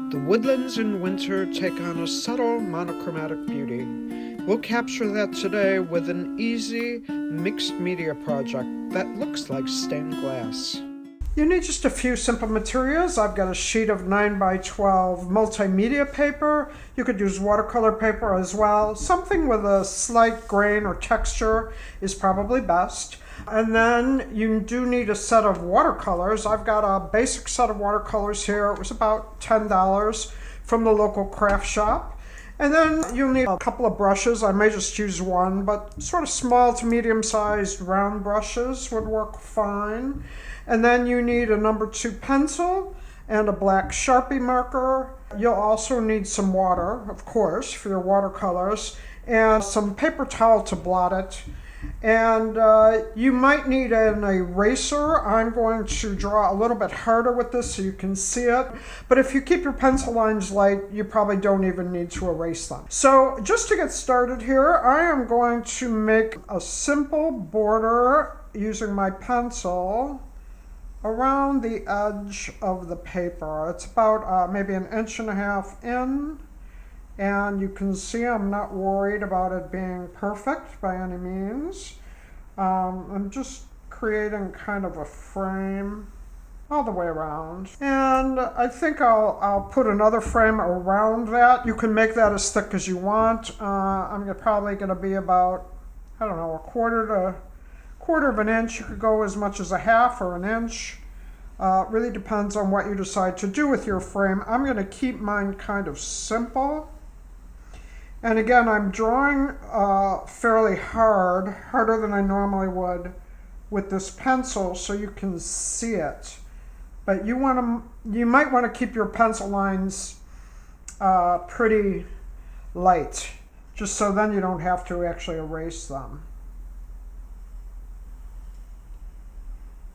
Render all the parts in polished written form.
The woodlands in winter take on a subtle monochromatic beauty. We'll capture that today with an easy mixed media project that looks like stained glass. You need just a few simple materials. I've got a sheet of 9 by 12 multimedia paper. You could use watercolor paper as well. Something with a slight grain or texture is probably best. And then you do need a set of watercolors. I've got a basic set of watercolors here. It was about $10 from the local craft shop. And then you'll need a couple of brushes. I may just use one, but sort of small to medium-sized round brushes would work fine. And then you need a number 2 pencil and a black Sharpie marker. You'll also need some water, of course, for your watercolors, and some paper towel to blot it. And you might need an eraser. I'm going to draw a little bit harder with this so you can see it. But if you keep your pencil lines light, you probably don't even need to erase them. So just to get started here, I am going to make a simple border using my pencil around the edge of the paper. It's about maybe 1.5 inches in. And you can see I'm not worried about it being perfect by any means. I'm just creating kind of a frame all the way around. And I think I'll put another frame around that. You can make that as thick as you want. I'm probably going to be about, I don't know, a quarter of an inch. You could go as much as a half or an inch. Really depends on what you decide to do with your frame. I'm going to keep mine kind of simple. And again, I'm drawing fairly harder than I normally would with this pencil so you can see it. But you might want to keep your pencil lines pretty light, just so then you don't have to actually erase them.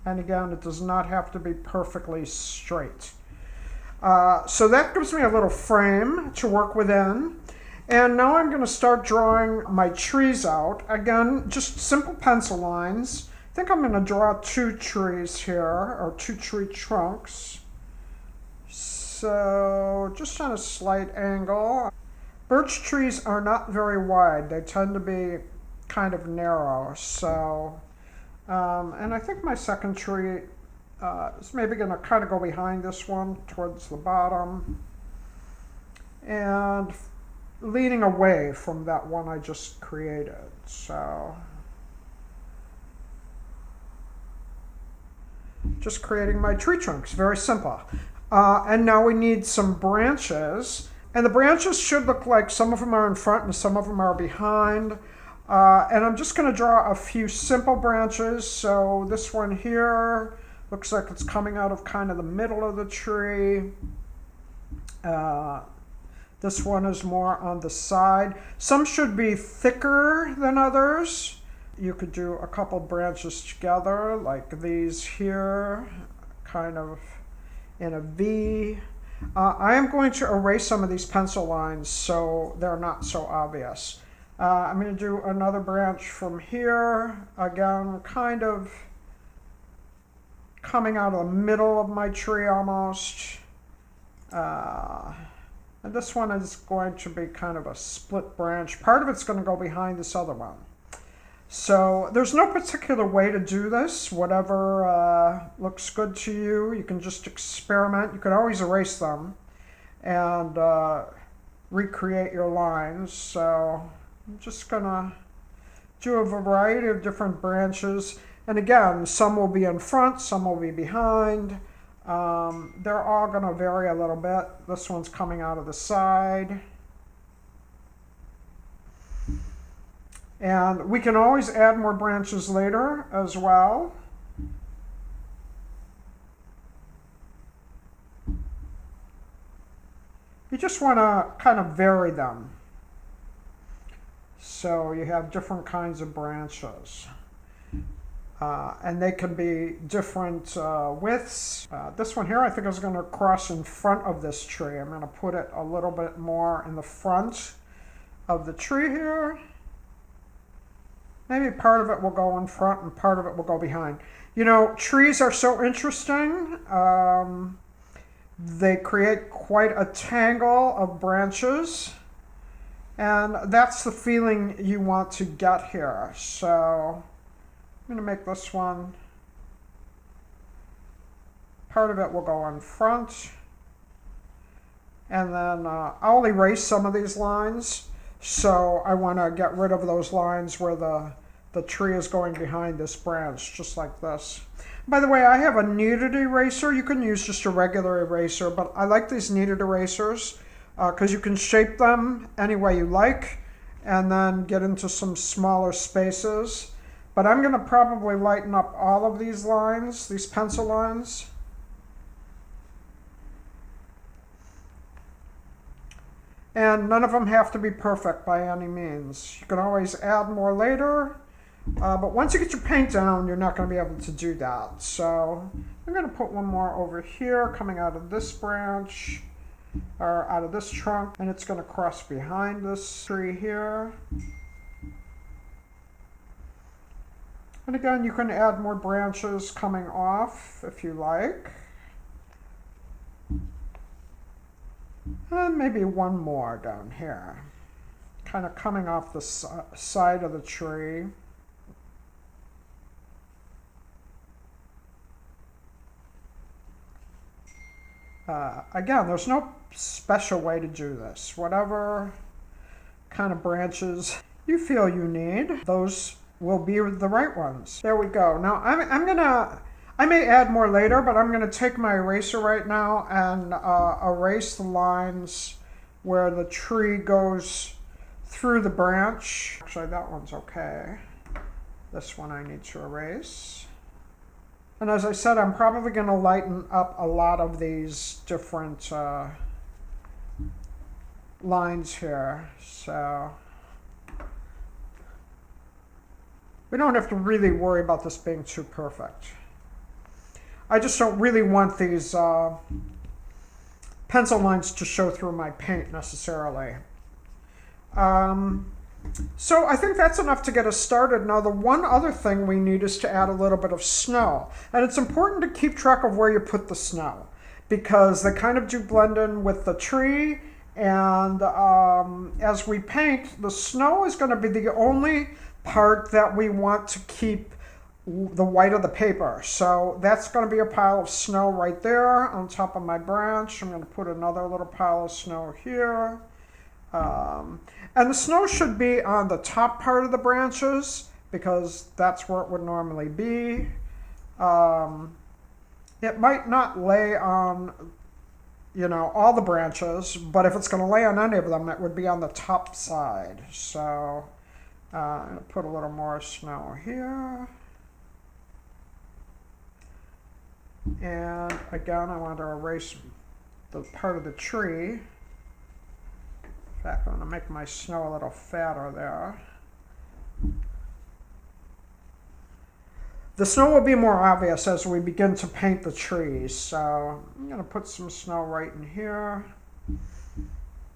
And again, it does not have to be perfectly straight. So that gives me a little frame to work within. And now I'm going to start drawing my trees out. Again, just simple pencil lines. I think I'm going to draw 2 trees here, or 2 tree trunks. So just on a slight angle. Birch trees are not very wide. They tend to be kind of narrow. So, and I think my second tree is maybe going to kind of go behind this one towards the bottom. And leaning away from that one I just created. So just creating my tree trunks, very simple. And now we need some branches. And the branches should look like some of them are in front and some of them are behind. And I'm just going to draw a few simple branches. So this one here looks like it's coming out of kind of the middle of the tree. This one is more on the side. Some should be thicker than others. You could do a couple branches together, like these here, kind of in a V. I am going to erase some of these pencil lines so they're not so obvious. I'm going to do another branch from here, again, kind of coming out of the middle of my tree almost. And this one is going to be kind of a split branch. Part of it's going to go behind this other one. So there's no particular way to do this. Whatever looks good to you. You can just experiment. You can always erase them and recreate your lines. So I'm just going to do a variety of different branches. And again, some will be in front, some will be behind. They're all going to vary a little bit. This one's coming out of the side. And we can always add more branches later as well. You just want to kind of vary them. So you have different kinds of branches. And they can be different widths. This one here I think is going to cross in front of this tree. I'm going to put it a little bit more in the front of the tree here. Maybe part of it will go in front and part of it will go behind. You know, trees are so interesting. They create quite a tangle of branches, and that's the feeling you want to get here. So I'm going to make this one, part of it will go in front, and then I'll erase some of these lines. So I want to get rid of those lines where the tree is going behind this branch, just like this. By the way, I have a kneaded eraser. You can use just a regular eraser, but I like these kneaded erasers because you can shape them any way you like and then get into some smaller spaces. But I'm going to probably lighten up all of these lines, these pencil lines. And none of them have to be perfect by any means. You can always add more later. But once you get your paint down, you're not going to be able to do that. So I'm going to put one more over here coming out of this branch, or out of this trunk, and it's going to cross behind this tree here. And again, you can add more branches coming off if you like. And maybe one more down here, kind of coming off the side of the tree. Again, there's no special way to do this. Whatever kind of branches you feel you need, those will be the right ones. There we go. Now I may add more later, but I'm gonna take my eraser right now and erase the lines where the tree goes through the branch. Actually, that one's okay. This one I need to erase. And as I said, I'm probably going to lighten up a lot of these different lines here. So we don't have to really worry about this being too perfect. I just don't really want these pencil lines to show through my paint necessarily. So I think that's enough to get us started. Now the one other thing we need is to add a little bit of snow. And it's important to keep track of where you put the snow because they kind of do blend in with the tree. And as we paint, the snow is going to be the only part that we want to keep the white of the paper. So that's going to be a pile of snow right there on top of my branch. I'm going to put another little pile of snow here. And the snow should be on the top part of the branches because that's where it would normally be. It might not lay on, all the branches, but if it's going to lay on any of them, it would be on the top side. So I'm going to put a little more snow here. And again, I want to erase the part of the tree. In fact, I'm going to make my snow a little fatter there. The snow will be more obvious as we begin to paint the trees. So I'm going to put some snow right in here.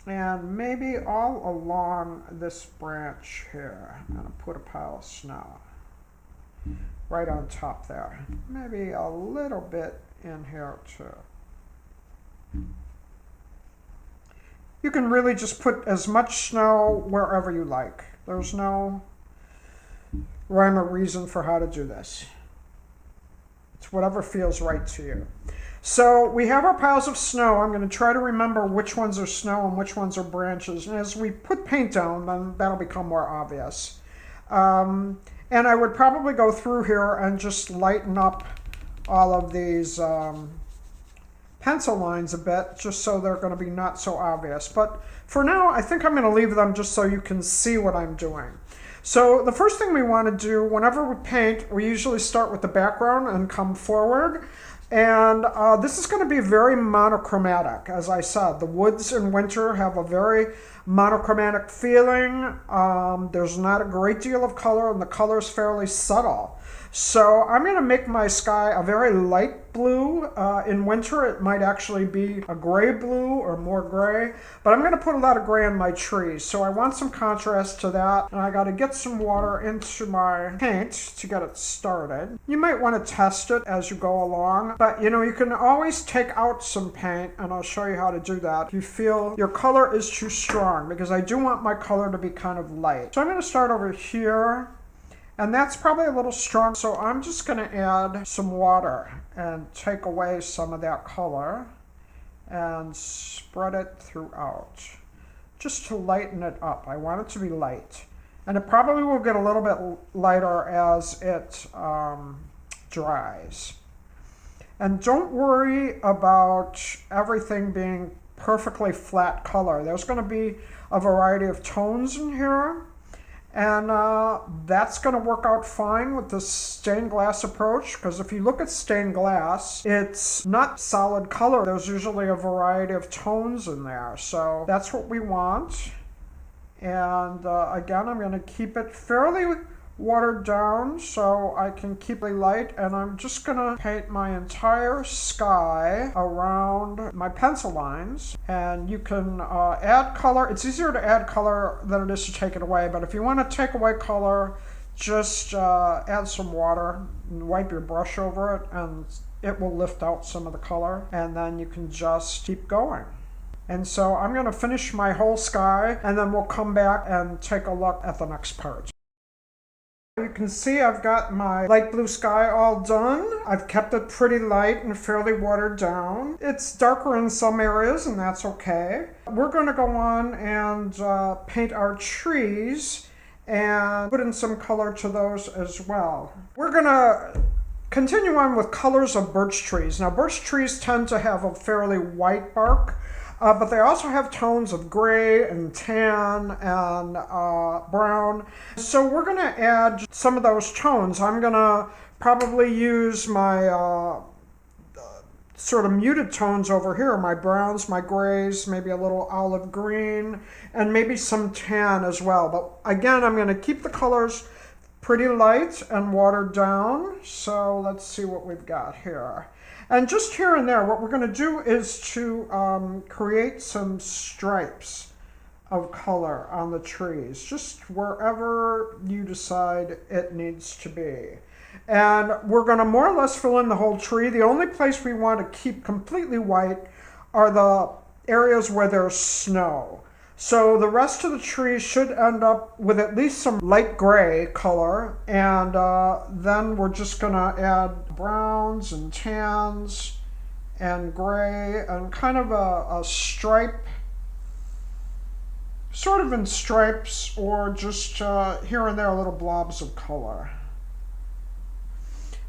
And maybe all along this branch here, I'm going to put a pile of snow right on top there. Maybe a little bit in here too. You can really just put as much snow wherever you like. There's no rhyme or reason for how to do this. It's whatever feels right to you. So we have our piles of snow. I'm going to try to remember which ones are snow and which ones are branches. And as we put paint down, then that'll become more obvious. And I would probably go through here and just lighten up all of these pencil lines a bit, just so they're going to be not so obvious. But for now, I think I'm going to leave them just so you can see what I'm doing. So the first thing we want to do whenever we paint, we usually start with the background and come forward. And this is going to be very monochromatic. As I said, the woods in winter have a very monochromatic feeling. There's not a great deal of color, and the color is fairly subtle. So I'm going to make my sky a very light blue. In winter it might actually be a gray blue or more gray, but I'm going to put a lot of gray in my trees. So I want some contrast to that, and I got to get some water into my paint to get it started. You might want to test it as you go along, but you can always take out some paint, and I'll show you how to do that if you feel your color is too strong, because I do want my color to be kind of light. So I'm going to start over here. And that's probably a little strong, so I'm just going to add some water and take away some of that color and spread it throughout, just to lighten it up. I want it to be light. And it probably will get a little bit lighter as it dries. And don't worry about everything being perfectly flat color. There's going to be a variety of tones in here. And that's going to work out fine with the stained glass approach, because if you look at stained glass, it's not solid color. There's usually a variety of tones in there. So that's what we want. And again, I'm going to keep it fairly watered down so I can keep it light, and I'm just going to paint my entire sky around my pencil lines. And you can add color. It's easier to add color than it is to take it away, but if you want to take away color, just add some water and wipe your brush over it, and it will lift out some of the color, and then you can just keep going. And so I'm going to finish my whole sky, and then we'll come back and take a look at the next part. You can see I've got my light blue sky all done. I've kept it pretty light and fairly watered down. It's darker in some areas, and that's okay. We're going to go on and paint our trees and put in some color to those as well. We're going to continue on with colors of birch trees. Now, birch trees tend to have a fairly white bark, but they also have tones of gray and tan and brown. So we're going to add some of those tones. I'm going to probably use my sort of muted tones over here, my browns, my grays, maybe a little olive green, and maybe some tan as well. But again, I'm going to keep the colors pretty light and watered down. So let's see what we've got here. And just here and there, what we're going to do is to create some stripes of color on the trees, just wherever you decide it needs to be. And we're going to more or less fill in the whole tree. The only place we want to keep completely white are the areas where there's snow. So the rest of the tree should end up with at least some light gray color, and then we're just going to add browns and tans and gray and kind of a stripe, sort of in stripes, or just here and there little blobs of color.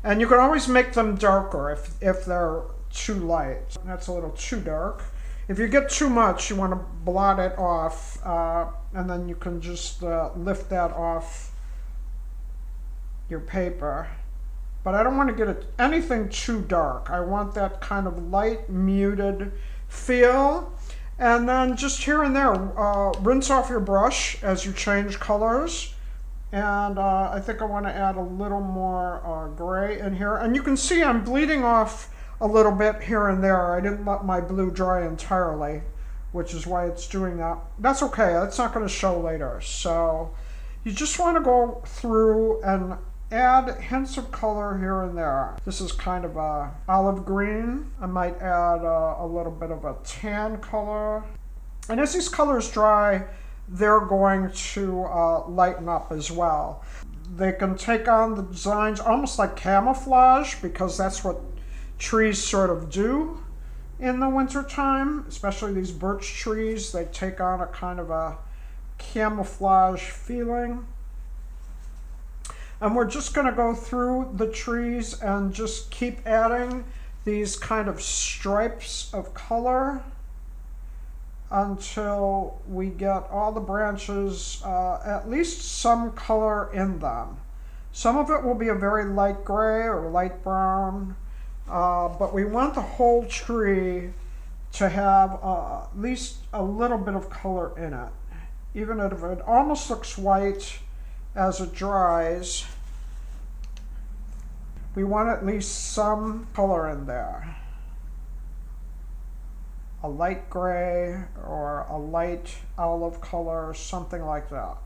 And you can always make them darker if they're too light. That's a little too dark. If you get too much, you want to blot it off, and then you can just lift that off your paper. But I don't want to get it anything too dark. I want that kind of light, muted feel. And then just here and there, rinse off your brush as you change colors. And I think I want to add a little more gray in here. And you can see I'm bleeding off a little bit here and there. I didn't let my blue dry entirely, which is why it's doing that. That's okay, that's not going to show later. So you just want to go through and add hints of color here and there. This is kind of a olive green. I might add a little bit of a tan color. And as these colors dry, they're going to lighten up as well. They can take on the designs almost like camouflage, because that's what trees sort of do in the winter time, especially these birch trees. They take on a kind of a camouflage feeling. And we're just going to go through the trees and just keep adding these kind of stripes of color until we get all the branches at least some color in them. Some of it will be a very light gray or light brown, but we want the whole tree to have at least a little bit of color in it. Even if it almost looks white as it dries, We want at least some color in there. A light gray or a light olive color, something like that.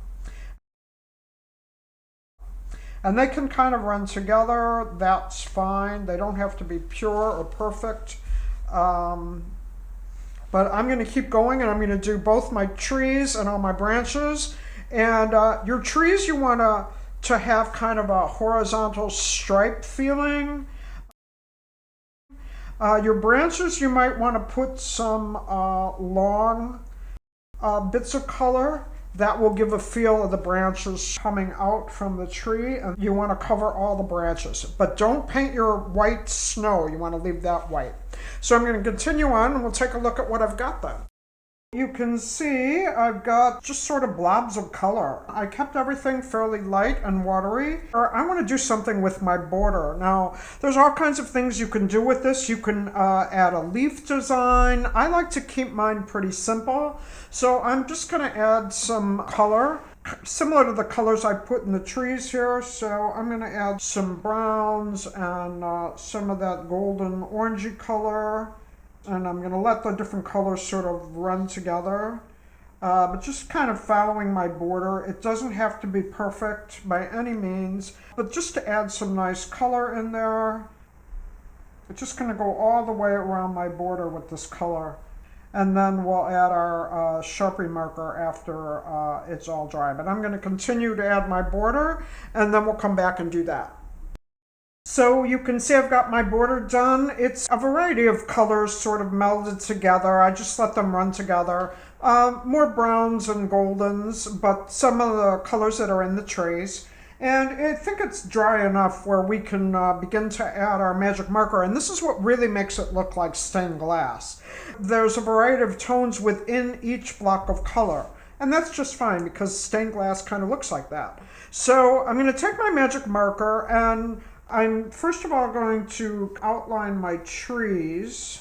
And they can kind of run together, that's fine. They don't have to be pure or perfect. But I'm going to keep going, and I'm going to do both my trees and all my branches. And your trees, you want to have kind of a horizontal stripe feeling. Your branches, you might want to put some long bits of color. That will give a feel of the branches coming out from the tree, and you want to cover all the branches. But don't paint your white snow. You want to leave that white. So I'm going to continue on, and we'll take a look at what I've got then. You can see I've got just sort of blobs of color. I kept everything fairly light and watery. I want to do something with my border. Now, there's all kinds of things you can do with this. You can add a leaf design. I like to keep mine pretty simple. So I'm just going to add some color, similar to the colors I put in the trees here. So I'm going to add some browns and some of that golden orangey color. And I'm going to let the different colors sort of run together, but just kind of following my border. It doesn't have to be perfect by any means, but just to add some nice color in there. It's just going to go all the way around my border with this color. And then we'll add our Sharpie marker after it's all dry. But I'm going to continue to add my border, and then we'll come back and do that. So you can see I've got my border done. It's a variety of colors sort of melded together. I just let them run together. More browns and goldens, but some of the colors that are in the trays. And I think it's dry enough where we can begin to add our magic marker. And this is what really makes it look like stained glass. There's a variety of tones within each block of color. And that's just fine because stained glass kind of looks like that. So I'm going to take my magic marker, and I'm first of all going to outline my trees,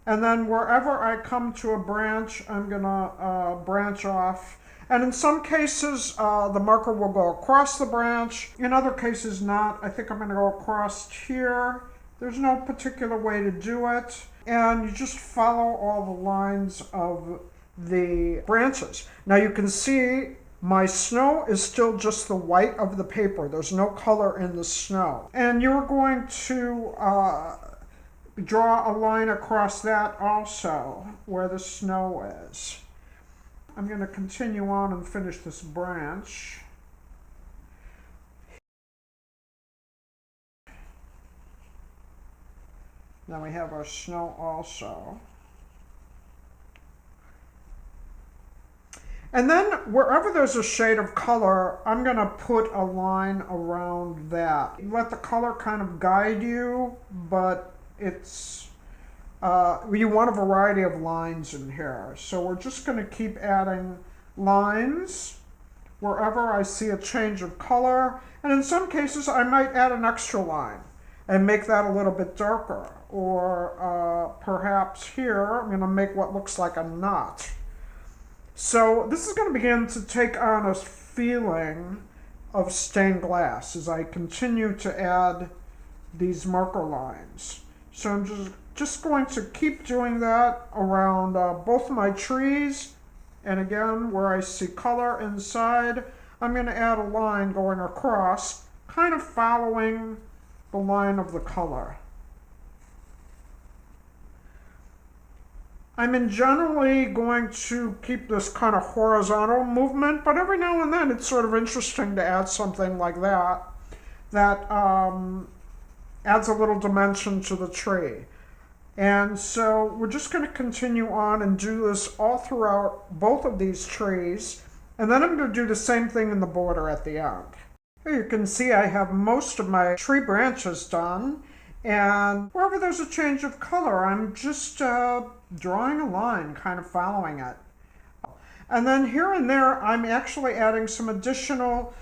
and then wherever I come to a branch, I'm going to branch off. And in some cases, the marker will go across the branch. In other cases, not. I think I'm going to go across here. There's no particular way to do it. And you just follow all the lines of the branches. Now you can see my snow is still just the white of the paper. There's no color in the snow. And you're going to draw a line across that also, where the snow is. I'm going to continue on and finish this branch. Now we have our snow also. And then wherever there's a shade of color, I'm going to put a line around that. Let the color kind of guide you, but it's you want a variety of lines in here. So we're just going to keep adding lines wherever I see a change of color. And in some cases, I might add an extra line and make that a little bit darker. Or perhaps here, I'm going to make what looks like a knot. So this is going to begin to take on a feeling of stained glass as I continue to add these marker lines. So I'm just going to keep doing that around both my trees. And again, where I see color inside, I'm going to add a line going across, kind of following the line of the color. I'm generally going to keep this kind of horizontal movement, but every now and then it's sort of interesting to add something like that adds a little dimension to the tree. And so we're just going to continue on and do this all throughout both of these trees, and then I'm going to do the same thing in the border at the end. Here you can see I have most of my tree branches done, and wherever there's a change of color, I'm just drawing a line, kind of following it. And then here and there, I'm actually adding some additional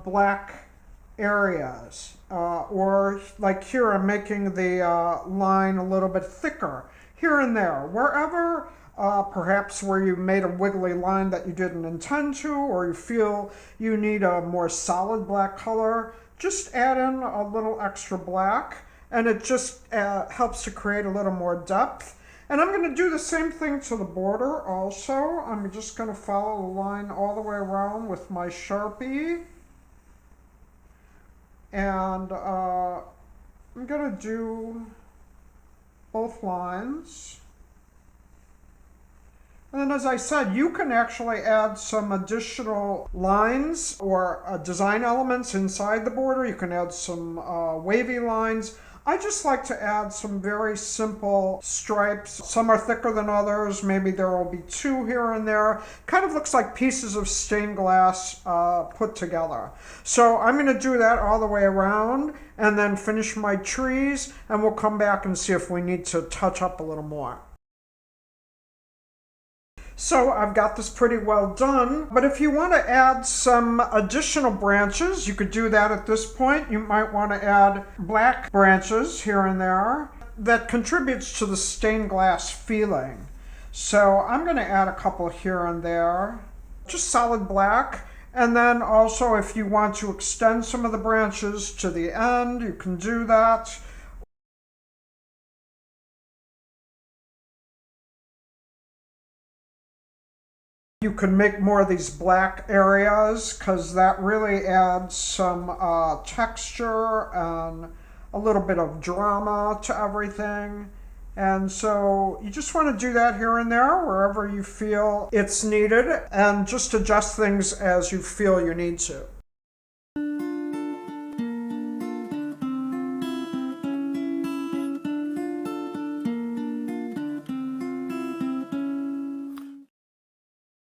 black areas. Or like here, I'm making the line a little bit thicker. Here and there, wherever, perhaps where you made a wiggly line that you didn't intend to, or you feel you need a more solid black color, just add in a little extra black, and it just helps to create a little more depth. And I'm going to do the same thing to the border also. I'm just going to follow the line all the way around with my Sharpie. And I'm going to do both lines. And then, as I said, you can actually add some additional lines or design elements inside the border. You can add some wavy lines. I just like to add some very simple stripes. Some are thicker than others. Maybe there will be two here and there. Kind of looks like pieces of stained glass put together. So I'm going to do that all the way around and then finish my trees, and we'll come back and see if we need to touch up a little more. So I've got this pretty well done, but if you want to add some additional branches, you could do that at this point. You might want to add black branches here and there. That contributes to the stained glass feeling. So I'm going to add a couple here and there, just solid black. And then also, if you want to extend some of the branches to the end, you can do that. You can make more of these black areas because that really adds some texture and a little bit of drama to everything. And so you just want to do that here and there wherever you feel it's needed, and just adjust things as you feel you need to.